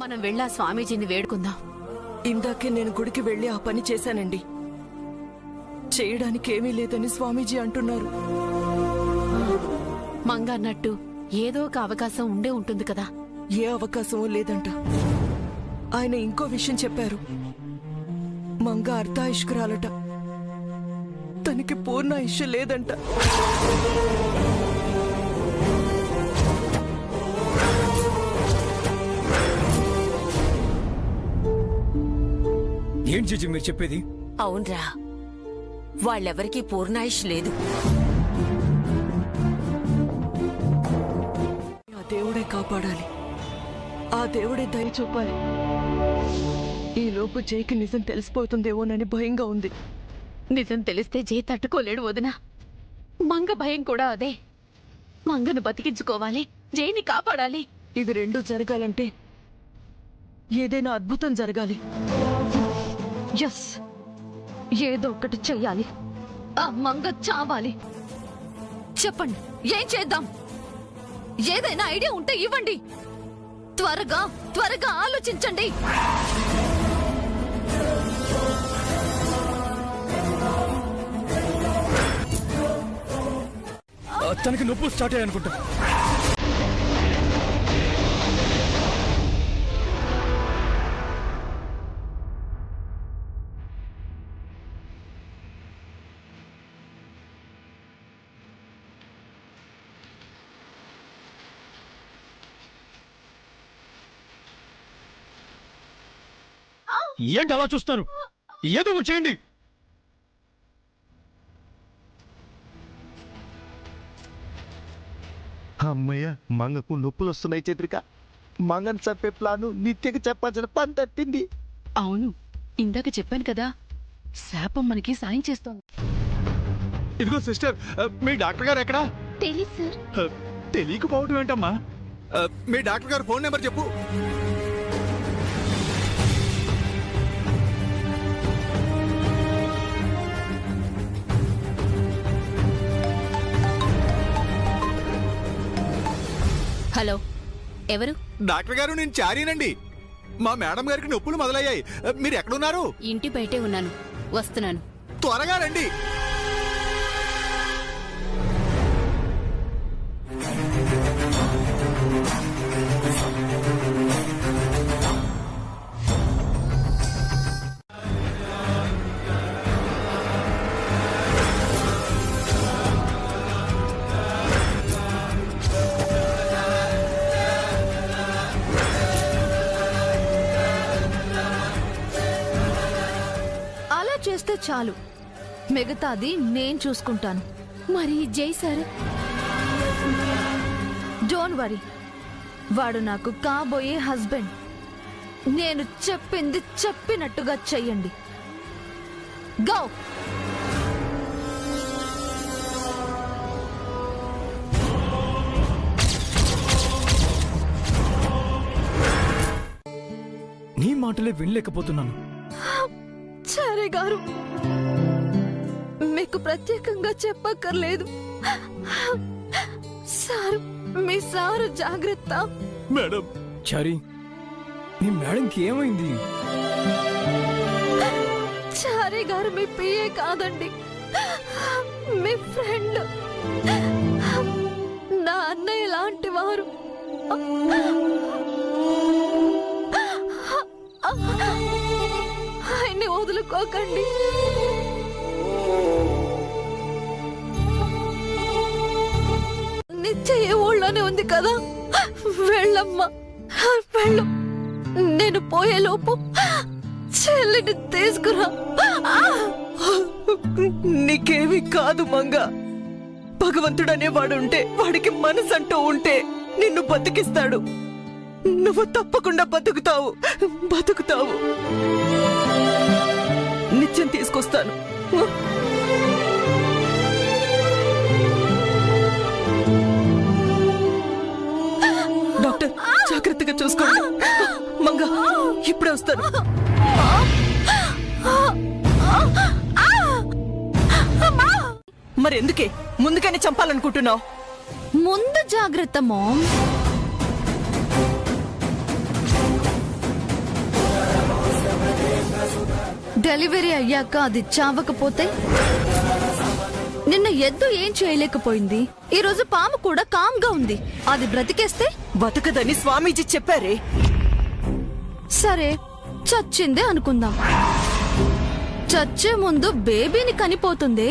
మనం వెళ్ళా స్వామీజీని వేడుకుందాం. ఇందాకే నేను గుడికి వెళ్ళి ఆ పని చేశానండి. చేయడానికి ఏమీ లేదని స్వామీజీ అంటున్నారు. మంగ అన్నట్టు ఏదో ఒక అవకాశం ఉండే ఉంటుంది కదా. ఏ అవకాశమూ లేదంట. ఆయన ఇంకో విషయం చెప్పారు. మంగ అర్ధాయుష్కురాలట. తనకి పూర్ణాయుష్ లేదంట. ఏంటి జీజీ మీరు చెప్పేది? అవునరా, వాళ్ళెవరికీ పూర్ణాయుష్ లేదు. ఆ దేవుడే కాపాడాలి. ఆ దేవుడే దయ చూపాలి. ఈ లోపు జైకి నిజం తెలిసిపోతుందేమోనని భయంగా ఉంది. నిజం తెలిస్తే జై తట్టుకోలేడు వదినా. మంగ భయం కూడా అదే. మంగను బతికించుకోవాలి, జైని కాపాడాలి. ఇవి రెండూ జరగాలంటే ఏదైనా అద్భుతం జరగాలి. ఎస్, ఏదో ఒకటి చెయ్యాలి. ఆ మంగ చావాలి. చెప్పండి, ఏం చేద్దాం? ఏదైనా ఐడియా ఉంటే ఇవ్వండి. త్వరగా త్వరగా ఆలోచించండి. తనకి నొప్పులు స్టార్ట్ అయ్యాయి అనుకుంటా. ఏంటి అలా చూస్తారు? ఏదో చేయండి. అమ్మయ్య, మంగకు నొప్పులు వస్తున్నాయి. చంద్రిక, మంగని చంపే ప్లాను నిత్యకి చెప్పాల్సిన పని తట్టింది. అవును, ఇందాక చెప్పాను కదా, శాపం మనకి సాయం చేస్తోంది. ఇదిగో సిస్టర్, మీ డాక్టర్ గారు ఎక్కడా? తెలీదు సార్. తెలియకపోవటం ఏంటమ్మా? మీ డాక్టర్ గారు ఫోన్ నెంబర్ చెప్పు. హలో, ఎవరు? డాక్టర్ గారు, నేను చారీనండి. మా మేడం గారికి నొప్పులు మొదలయ్యాయి. మీరు ఎక్కడున్నారు? ఇంటి బయటే ఉన్నాను, వస్తున్నాను. త్వరగా రండి. చేస్తే చాలు, మిగతాది నేను చూసుకుంటాను. మరి జై సార్? డోంట్ వరీ, వాడు నాకు కాబోయే హస్బెండ్. నేను చెప్పింది చెప్పినట్టుగా చెయ్యండి. గో. నీ మాటలే వినలేకపోతున్నాను. సరే గారు, మీకు ప్రత్యేకంగా చెప్పక్కర్లేదు. సారు, మీ సారు జాగ్రత్త. మేడం, చారీ, నీ మేడంకి ఏమైంది? చారీ గారు మీ పిఏ కాదండి, మీ ఫ్రెండ్. నా అన్నయ్య లాంటి వారు. ఆయన్ని వదులుకోకండి. నిత్య ఏ ఊళ్ళోనే ఉంది కదా, వెళ్ళమ్మా, వెళ్ళు. నేను పోయేలోపు చెల్లిని తీసుకురా. నీకేమీ కాదు మంగ. భగవంతుడనేవాడు ఉంటే, వాడికి మనసంటూ ఉంటే నిన్ను బతికిస్తాడు. నువ్వు తప్పకుండా బతుకుతావు, బతుకుతావు. నిత్యం తీసుకొస్తాను. డాక్టర్, జాగ్రత్తగా చూసుకోండి. మంగ, ఇప్పుడే వస్తాను. మరెందుకే ముందుగానే చంపాలనుకుంటున్నావు? ముందు జాగ్రత్త మామ్. డెలివరీ అయ్యాక అది చావకపోతే? నిన్న ఎద్దు ఏం చేయలేకపోయింది, ఈ రోజు పాము కూడా కామ్గా ఉంది. అది బ్రతికేస్తే? బతకదని స్వామీజీ చెప్పారే. సరే, చచ్చిందే అనుకుందాం. చచ్చే ముందు బేబీని కనిపోతుందే,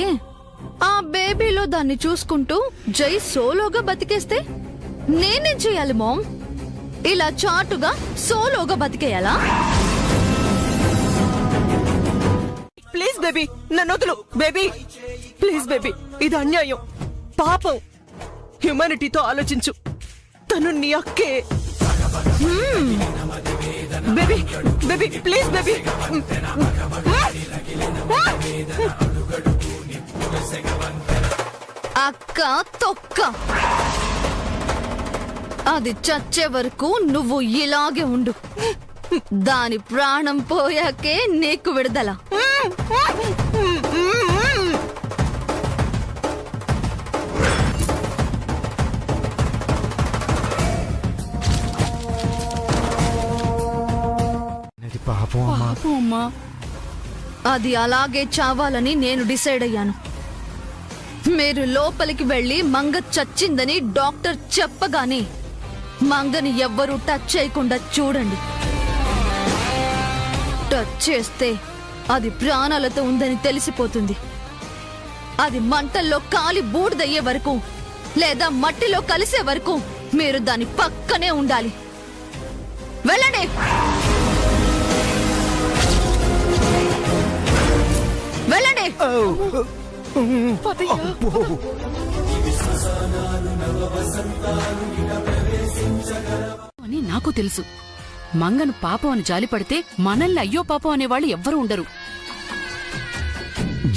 ఆ బేబీలో దాన్ని చూసుకుంటూ జై సోలోగా బతికేస్తే నేనేం చేయాలి మామ్? ఇలా చాటుగా సోలోగా బతికేయాలా? ప్లీజ్ బేబీ, నన్ను వదులు బేబీ. ప్లీజ్ బేబీ, ఇది అన్యాయం, పాపం. హ్యూమానిటీతో ఆలోచించు. తను నీ అక్కే. Baby baby please baby. అక్క తొక్క, అది చచ్చే వరకు నువ్వు ఇలాగే ఉండు. దాని ప్రాణం పోయాకే నీకు విడుదల. పాపం అమ్మా. అది అలాగే చావాలని నేను డిసైడ్ అయ్యాను. మీరు లోపలికి వెళ్లి మంగ చచ్చిందని డాక్టర్ చెప్పగానే మంగని ఎవ్వరూ టచ్ చేయకుండా చూడండి. టచ్ చేస్తే అది ప్రాణాలతో ఉందని తెలిసిపోతుంది. అది మంటల్లో కాలి బూడిదయ్యే వరకు లేదా మట్టిలో కలిసే వరకు మీరు దాని పక్కనే ఉండాలి. వెళ్ళండి. వెళ్ళండి. అని నాకు తెలుసు. మంగను పాపం అని జాలిపడితే మనల్ని అయ్యో పాపం అనేవాళ్ళు ఎవ్వరూ ఉండరు.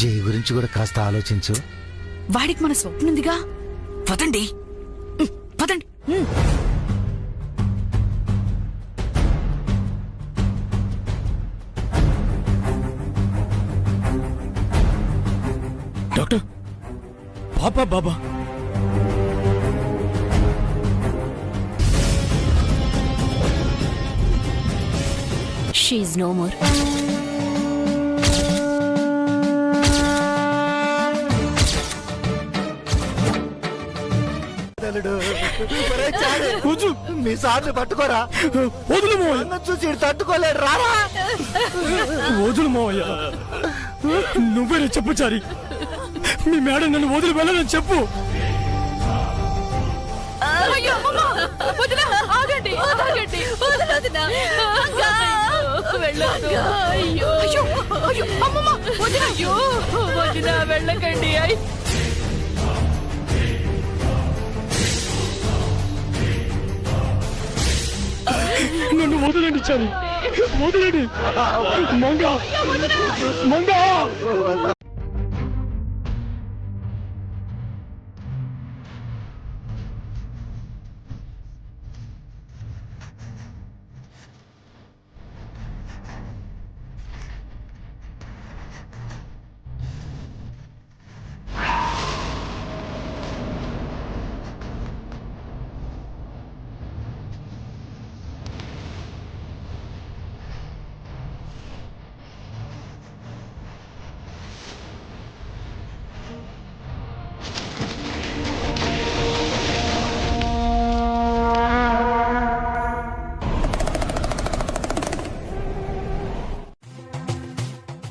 జై గురించి కూడా కాస్త ఆలోచించు. వాడికి మన స్వప్నుందిగా. పదండి పదండి. డాక్టర్, పాపా బాబా? She is no more. మీ సార్ని పట్టుకోరా. వదులు మోయ, చూసి తట్టుకోలేడు. రారా. వదులు మోయ. నువ్వేనే చెప్పు చారి. మీ మేడం నన్ను వదిలి వెళ్ళదని చెప్పు. వెళ్ళకండి. నన్ను వదలండి చారి, వదలండి. మంగా మంగా.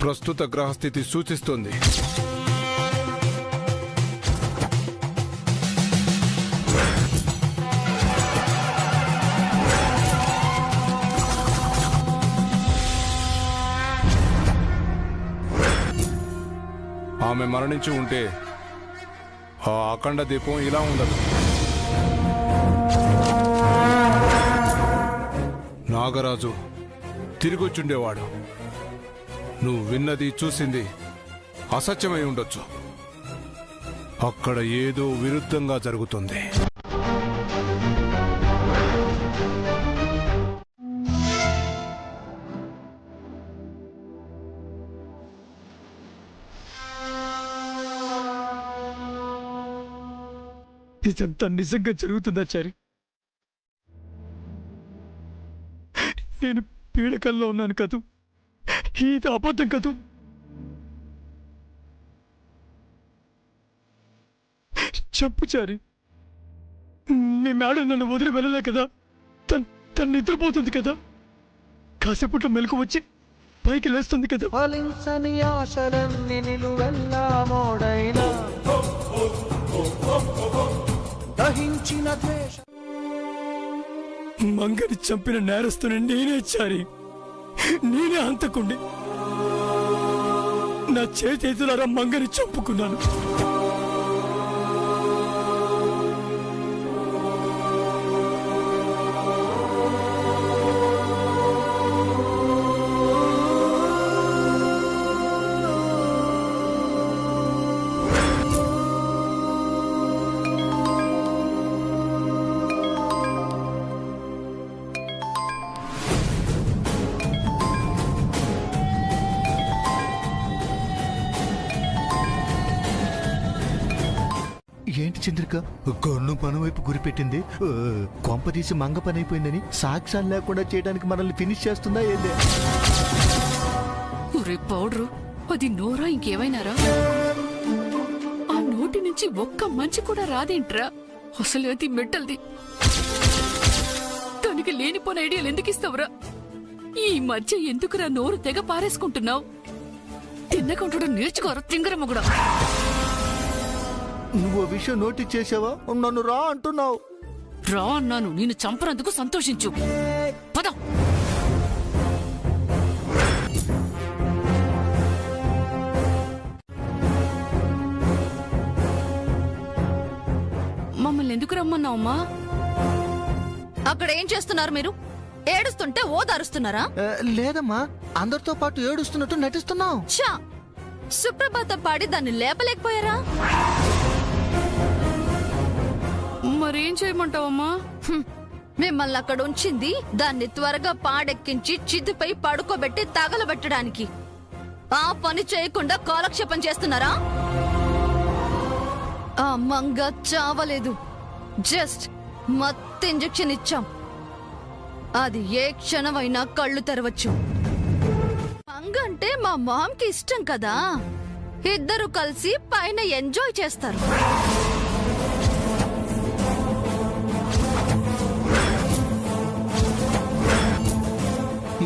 ప్రస్తుత గ్రహస్థితి సూచిస్తుంది ఆమె మరణించి ఉంటే ఆ అఖండ దీపం ఇలా ఉండదు. నాగరాజు తిరిగొచ్చుండేవాడు. నువ్వు విన్నది చూసింది అసత్యమై ఉండొచ్చు. అక్కడ ఏదో విరుద్ధంగా జరుగుతుంది. ఇదంతా నిజంగా జరుగుతుందా చారి? నేను పీడకల్లో ఉన్నాను కదూ. ఇది అబద్ధం కదూ. చెప్పు చారి, మీ మేడం నన్ను వదిలి వెళ్ళలే కదా, తను నిద్రపోతుంది కదా, కాసేపట్లో మెలకు వచ్చి పైకి లేస్తుంది కదా. ఫలించని ఆశలన్నీ నిలువెల్లా మోడైనా దహించిన ద్వేష మంగని చంపిన నేరస్తుని నేనే చారి, నేనే హంతకుండి. నా చేతులారా మంగని చంపుకున్నాను. ఏంటి చంద్రిక గన్ను మన వైపు గురిపెట్టింది? కొంప తీసి మంగ పని అయిపోయిందని సాక్ష్యాలు లేకుండా చేయడానికి మనల్ని ఫినిష్ చేస్తుందా ఏంది? ఒరే పౌడరు, అది నోరా ఇంకేమైనారా? ఆ నోటి నుంచి ఒక్క మంచి కూడా రాదేంట్రా? అసలు అది మెట్టల్ది. దానికి లేనిపోని ఐడియాలు ఎందుకు ఇస్తావురా? ఈ మధ్య ఎందుకురా నోరు తెగ పారేసుకుంటున్నావు? తిన్నకుంటుడు నేర్చుకోరా తింగరమ్మగుడా. నువ్వు ఆ విషయం నోటీస్ చేసావా? నన్ను రా అంటున్నావు. రా అన్నాను, నేను చంపనందుకు సంతోషించు. పద. మమ్మల్ని ఎందుకు రమ్మన్నావమ్మా? అక్కడ ఏం చేస్తున్నారు మీరు? ఏడుస్తుంటే ఓదారుస్తున్నారా? లేదమ్మా, అందరితో పాటు ఏడుస్తున్నట్టు నటిస్తున్నావు. ఛా! సుప్రభాతం పాడి దాన్ని లేపలేకపోయారా? మరేం చేయమంటావమ్మా? మిమ్మల్ని అక్కడ ఉంచింది దాన్ని త్వరగా పాడెక్కించి చితిపై పడుకోబెట్టి తగలబెట్టడానికి. ఆ పని చేయకుండా కాలక్షేపం చేస్తున్నారా? ఆ మంగ చావలేదు, జస్ట్ మత్తు ఇంజెక్షన్ ఇచ్చాం. అది ఏ క్షణమైనా కళ్ళు తెరవచ్చు. మంగ అంటే మా మామ్కి ఇష్టం కదా, ఇద్దరు కలిసి పైన ఎంజాయ్ చేస్తారు.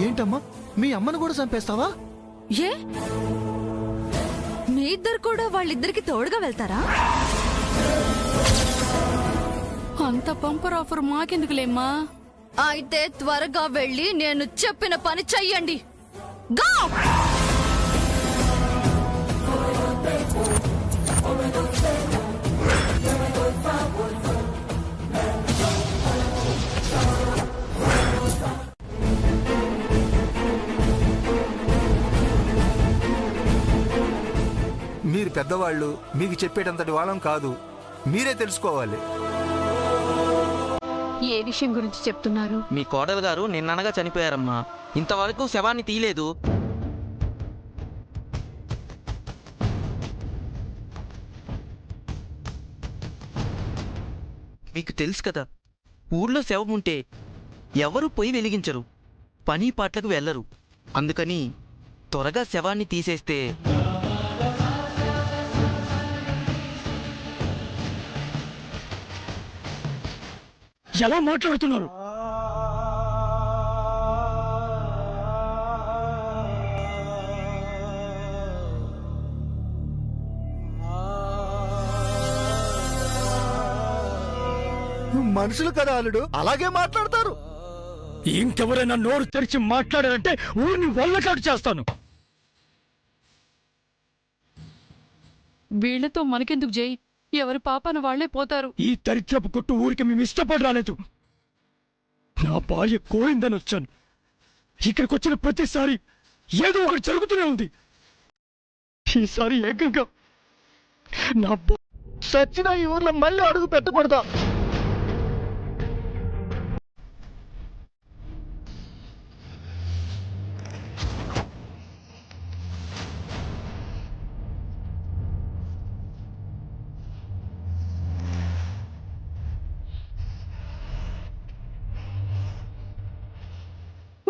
ఏంటమ్మా, మీ అమ్మను కూడా చంపేస్తావా? ఏ మీ ఇద్దరు కూడా వాళ్ళిద్దరికి తోడుగా వెళ్తారా? అంత పంపర్ ఆఫర్ మాకెందుకులేమ్మా? అయితే త్వరగా వెళ్ళి నేను చెప్పిన పని చెయ్యండి. గో! మీరు పెద్దవాళ్ళు, మీకు చెప్పేటంతటి వాళ్ళం కాదు. మీరే తెలుసుకోవాలి. ఏ విషయం గురించి చెప్తున్నారు? మీ కోడలు గారు నిన్ననగా చనిపోయారమ్మా. ఇంతవరకు శవాన్ని తీయలేదు. మీకు తెలుసు కదా, ఊర్లో శవం ఉంటే ఎవరు పొయ్యి వెలిగించరు, పని పాటలకు వెళ్ళరు. అందుకని త్వరగా శవాన్ని తీసేస్తే ఎలా మాట్లాడుతున్నారు? మనుషులు కదా అల్లుడు, అలాగే మాట్లాడతారు. ఇంకెవరైనా నోరు తెరిచి మాట్లాడారంటే ఊరిని వల్లకాటు చేస్తాను. వీళ్లతో మనకెందుకు జై? ఎవరి పాపన వాళ్లే పోతారు. ఈ దరిద్రపు కొట్టు ఊరికి మేము ఇష్టపడి రాలేదు. నా భార్య కోరిందని వచ్చాను. ఇక్కడికి వచ్చిన ప్రతిసారి ఏదో ఒకటి జరుగుతూనే ఉంది. ఈసారి ఏకంగా నా సచ్చిన ఈ ఊర్లో మళ్ళీ అడుగు పెట్టకూడదా?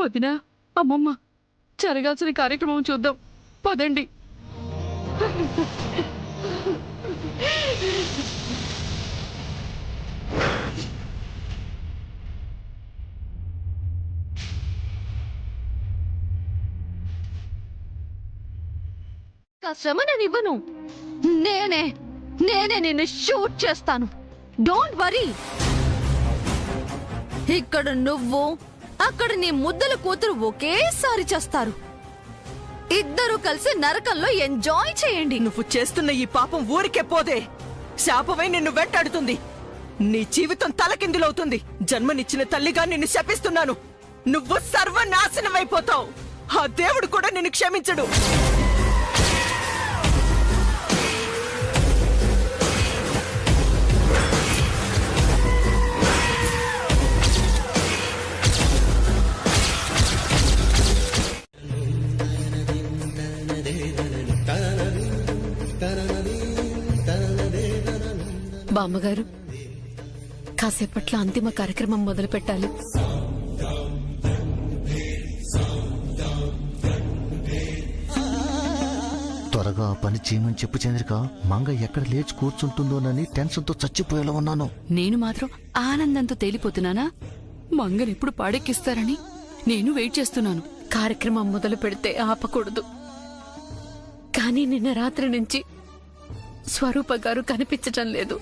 వదినా, అమ్మమ్మ, జరగాల్సిన కార్యక్రమం చూద్దాం పదండి. శ్రమ నేను ఇవ్వను. నేనే నిన్ను షూట్ చేస్తాను. Don't worry. ఇక్కడ నువ్వు అక్కడ నీ ముద్దల కూతురు ఒకేసారి చేస్తారు. ఇద్దరు కలిసి నరకంలో ఎంజాయ్ చేయండి. నువ్వు చేస్తున్న ఈ పాపం ఊరికే పోదే, శాపమై నిన్ను వెంటాడుతుంది. నీ జీవితం తలకిందులవుతుంది. జన్మనిచ్చిన తల్లిగా నిన్ను శపిస్తున్నాను. నువ్వు సర్వనాశనమైపోతావు. ఆ దేవుడు కూడా నిన్ను క్షమించడు. బామ్మగారు, కాసేపట్లో అంతిమ కార్యక్రమం మొదలు పెట్టాలి. త్వరగా పని చేయమని చెప్పు చంద్రిక. మంగ ఎక్కడ లేచి కూర్చుంటుందోనని టెన్షన్తో చచ్చిపోయేలా ఉన్నాను. నేను మాత్రం ఆనందంతో తేలిపోతున్నానా? మంగని ఎప్పుడు పాడెక్కిస్తారని నేను వెయిట్ చేస్తున్నాను. కార్యక్రమం మొదలు పెడితే ఆపకూడదు. కానీ నిన్న రాత్రి నుంచి స్వరూప గారు కనిపించటం లేదు.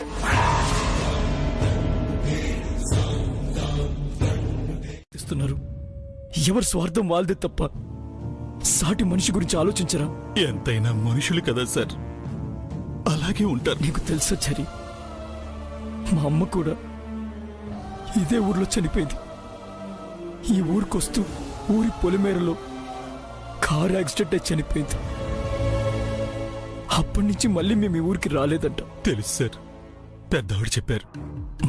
ఎవరి స్వార్థం వాళ్ళదే తప్ప సాటి మనిషి గురించి ఆలోచించరా? ఎంతైనా మనుషులు కదా సార్, అలాగే ఉంటారు. నీకు తెలుసా చరి, మా అమ్మ కూడా ఇదే ఊర్లో చనిపోయింది. ఈ ఊరికొస్తూ ఊరి పొలిమేరలో కారు యాక్సిడెంట్ అయి చనిపోయింది. అప్పటి నుంచి మళ్ళీ మేము ఈ ఊరికి రాలేదంట. తెలుసు సార్, పెద్దవాడు చెప్పారు.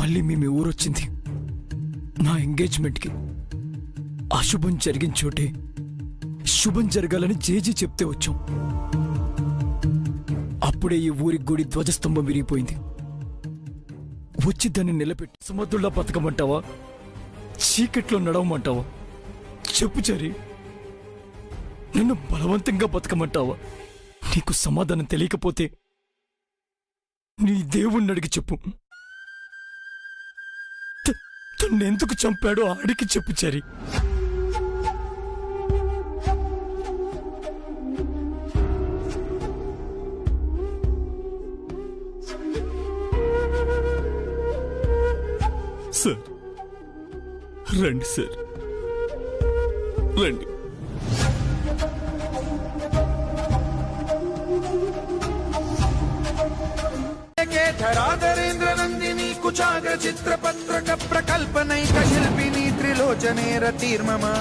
మళ్ళీ మేము ఈ ఊరొచ్చింది నా ఎంగేజ్మెంట్కి. అశుభం జరిగిన చోటే శుభం జరగాలని జేజీ చెప్తే వచ్చాం. అప్పుడే ఈ ఊరి గుడి ధ్వజస్తంభం విరిగిపోయింది. వచ్చి దాన్ని నిలబెట్టి సముద్రంలో బతకమంటావా, చీకట్లో నడవమంటావా? చెప్పు చరి, నిన్ను బలవంతంగా బతకమంటావా? నీకు సమాధానం తెలియకపోతే నీ దేవుణ్ణి అడిగి చెప్పు. తన్నెందుకు చంపాడో ఆడికి చెప్పు చరి. సార్ రండి సార్, రండి. ధరాధరేంద్ర నందిని కుచాగ్ర చిత్రపత్రక ప్రకల్పనైక శిల్పిని త్రిలోచనేర తీర్మమా.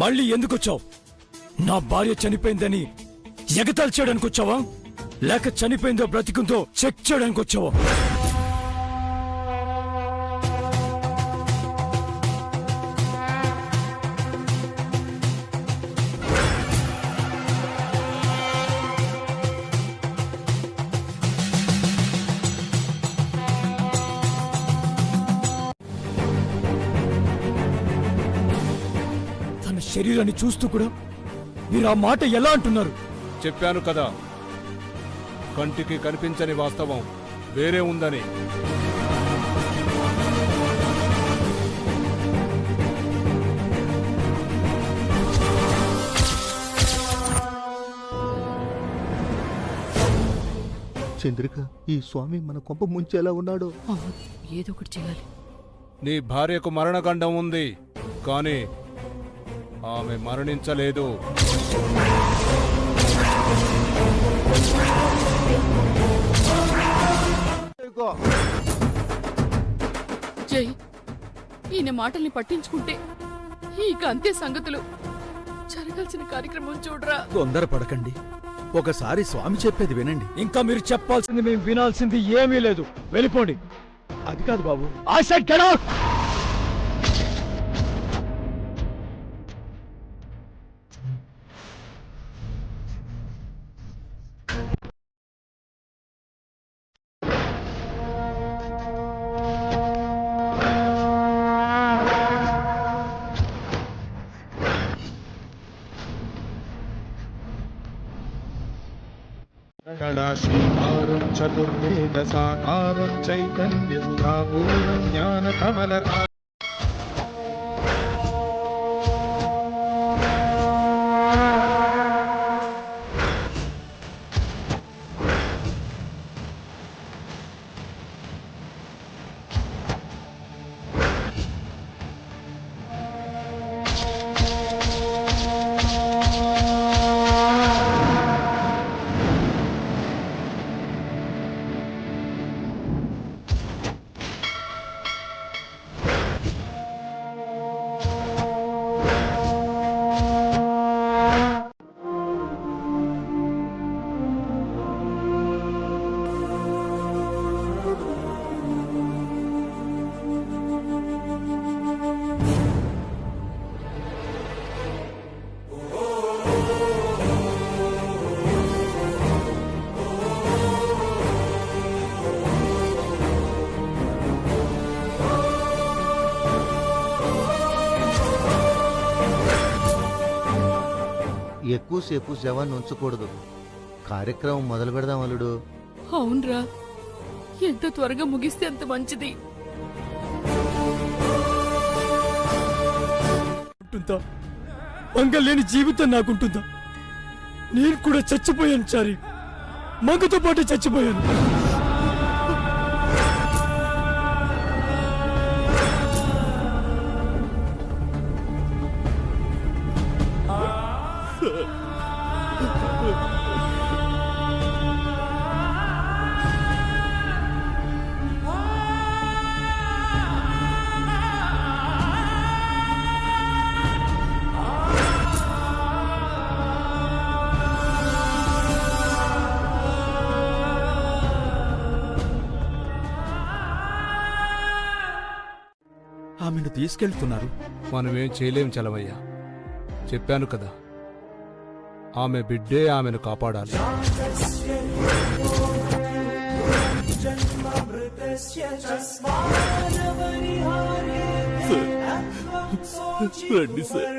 మళ్ళీ ఎందుకొచ్చావు? నా భార్య చనిపోయిందని ఎగతాలు చేయడానికి వచ్చావా, లేక చనిపోయిందో బ్రతికుందో చెక్ చేయడానికి వచ్చావా? తన శరీరాన్ని చూస్తూ కూడా మీరు ఆ మాట ఎలా అంటున్నారు? చెప్పాను కదా, కంటికి కనిపించని వాస్తవం వేరే ఉందని. చంద్రిక, ఈ స్వామి మన కొంప ముంచేలా ఉన్నాడు. ఏదో ఒకటి చేయాలి. నీ భార్యకు మరణగండం ఉంది, కానీ ఆమె మరణించలేదు. జై, ఈయన మాటల్ని పట్టించుకుంటే ఇక అంతే సంగతులు. జరగాల్సిన కార్యక్రమం చూడరా. తొందరపడకండి, ఒకసారి స్వామి చెప్పేది వినండి. ఇంకా మీరు చెప్పాల్సింది మేము వినాల్సింది ఏమీ లేదు. వెళ్ళిపోండి. అది కాదు బాబు. I said get out! కళాశ్రీకారం చతుర్వేద సాకారం చైతన్యస్థాపూరం జ్ఞాన కమల ఎక్కువసేపు శవాన్ని ఉంచకూడదు. కార్యక్రమం మొదలు పెడదాం అల్లుడు. అవునరా, ఎంత త్వరగా ముగిస్తే అంత మంచిది. మంగ లేని జీవితం నాకుంటుందా? నేను కూడా చచ్చిపోయాను చారి, మంగతో పాటు చచ్చిపోయాను. ఆమెను తీసుకెళ్తున్నారు. మనమేం చేయలేం చలమయ్యా. చెప్పాను కదా, ఆమె బిడ్డే ఆమెను కాపాడాలి. రండి సార్.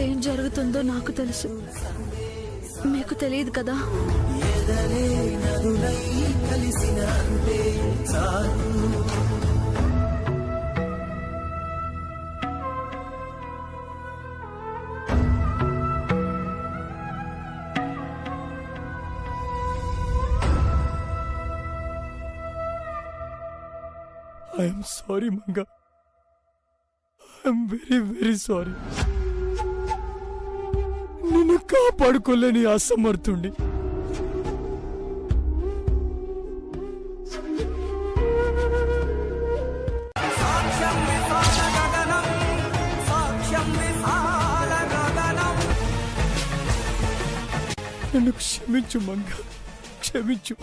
ఏం జరుగుతుందో నాకు తెలుసు, మీకు తెలియదు కదా. I'm sorry Manga, I'm very very sorry. నిన్ను కాపాడుకోలేని అసమర్థుండి. నన్ను క్షమించు మంగ, క్షమించు.